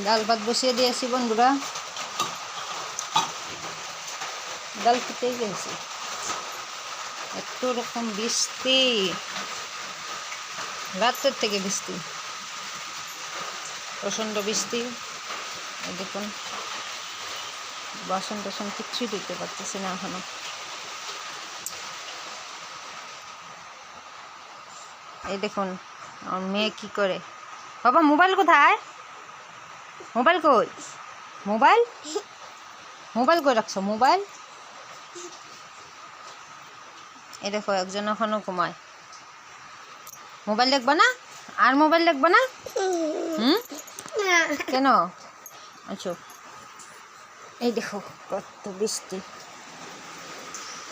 ডাল ভাত বসিয়ে দিয়েছি বন্ধুরা। ডাল ফুটেই গেছে, এত রকম বৃষ্টি, রাতের থেকে বৃষ্টি, প্রচণ্ড বৃষ্টি। দেখুন বাসন টাসন কিচ্ছুই দিতে পারতেছি না এখনো। এই দেখুন আমার মেয়ে কি করে। বাবা মোবাইল কোথায়? মোবাইল কই? মোবাইল মোবাইল কই রাখছো? মোবাইল এই দেখো, একজন এখনো ঘুমায়। মোবাইল দেখবা না? আর মোবাইল দেখবা না? কেন? আচ্ছা, এই দেখো কত বৃষ্টি।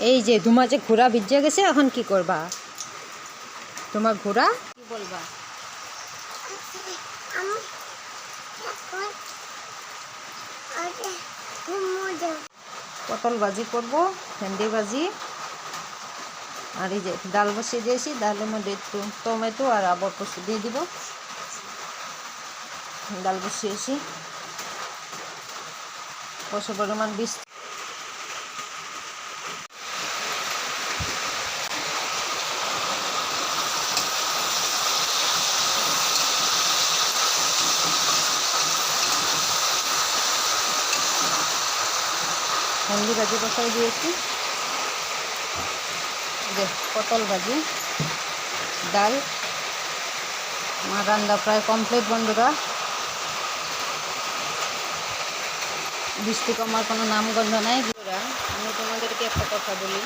এই যে তোমার যে ঘোড়া ভিজে গেছে, এখন কি করবা? তোমার ঘোড়া কি বলবা? পটল ভাজি করবো, ভেন্ডি ভাজি, আর এই যে ডাল বসিয়ে দিয়েছি। ডালের মধ্যে একটু টমেটো আর আবার কষু দিয়ে দিব। ডাল বসিয়েছি, প্রচুর পরিমাণ বৃষ্টি। ভেন্ডি ভাজি বসাই দিয়েছি, যে পটল ভাজি, ডাল। আমার রান্না প্রায় কমপ্লিট বন্ধুরা। বৃষ্টি কমার কোনো নামগন্ধ নাই বন্ধুরা। আমি তোমাদেরকে একটা কথা বলি,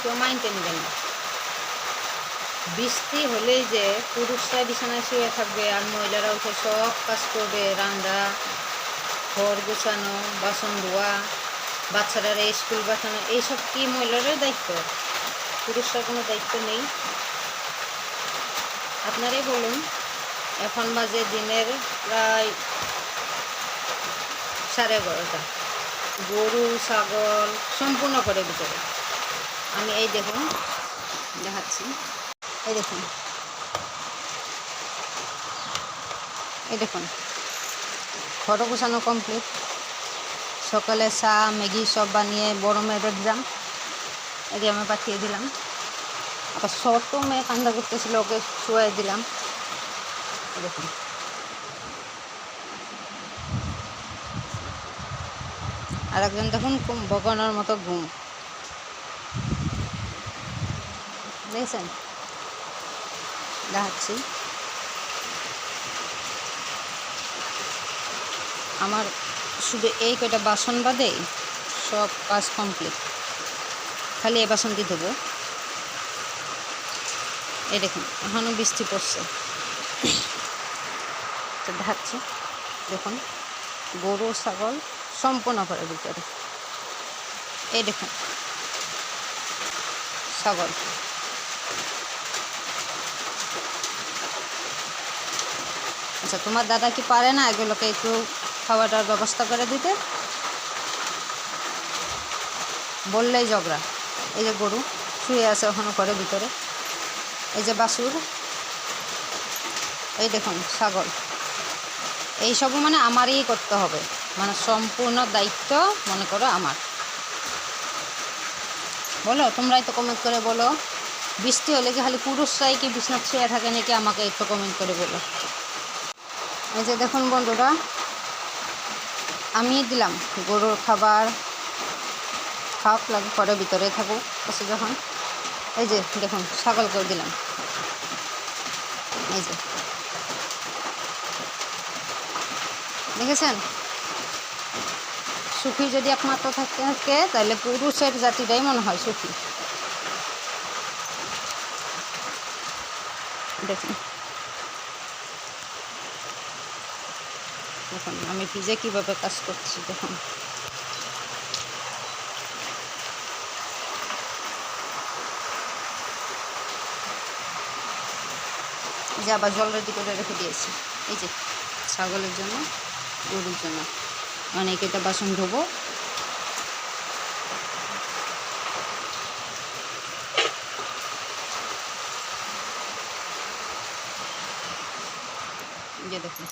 কেউ মাইন্ডে নেবেন না। বৃষ্টি হলেই যে পুরুষরা বিছানায় শুয়ে থাকবে আর মহিলারা উঠে সব কাজ করবে, রান্না, ঘর গোছানো, বাসন ধোয়া, বাচ্চারা স্কুল পাঠানো, এইসব কি মহিলাদের দায়িত্ব? পুরুষরা কোনো দায়িত্ব নেই? আপনারাই বলুন। এখন বাজে দিনের প্রায় 11:30। গরু ছাগল সম্পূর্ণ করে ভিতরে। আমি এই দেখুন দেখাচ্ছি, এই দেখুন, এই দেখুন ঘর গোছানো কমপ্লিট। সকালে চা ম্যাগি সব বানিয়ে বড় মেয়ের এক্সাম, একে আমি পাঠিয়ে দিলাম। আবার ছোট মেয়ে কান্না করতেছিল, ওকে শুয়াই দিলাম। দেখুন আর একজন দেখুন বগানোর মতো ঘুম, দেখছেন? দেখাচ্ছি, আমার শুধু এই কয়টা বাসন বাদে সব কাজ কমপ্লিট। খালি এই বাসন দিয়ে দেবো। এই দেখুন এখনও বৃষ্টি পড়ছে। তো দেখাচ্ছি, দেখুন গরু ছাগল সম্পূর্ণ করে ভিতরে। এই দেখুন ছাগল। আচ্ছা, তোমার দাদা কি পারে না এগুলোকে একটু খাওয়াটার ব্যবস্থা করে দিতে? বললেই ঝগড়া। এই যে গরু শুয়ে আছে ওখানে ঘরের ভিতরে, এই যে বাছুর, এই দেখুন ছাগল। এইসব মানে আমারই করতে হবে, মানে সম্পূর্ণ দায়িত্ব মনে করো আমার। বলো, তোমরাই তো কমেন্ট করে বলো, বৃষ্টি হলে কি খালি পুরুষরাই কি বিছনাথ শুয়ে থাকে নাকি? আমাকে একটু কমেন্ট করে বলো। এই যে দেখুন বন্ধুরা, আমি দিলাম গরুর খাবার, খাওয়াক লাগে ঘরের ভিতরে থাকুক আছে যখন। এই যে দেখুন ছাগলকেও দিলাম, এই যে দেখেছেন? সুখী যদি একমাত্র থাকে তাহলে পুরুষের জাতিটাই মনে হয় সুখী। দেখুন দেখুন আমি ভিজে কীভাবে কাজ করছি, দেখুন। যে আবার জল রেডি করে রেখে দিয়েছি, এই যে ছাগলের জন্য, গরুর জন্য। অনেকে তো বাসন ধোবো। যে দেখুন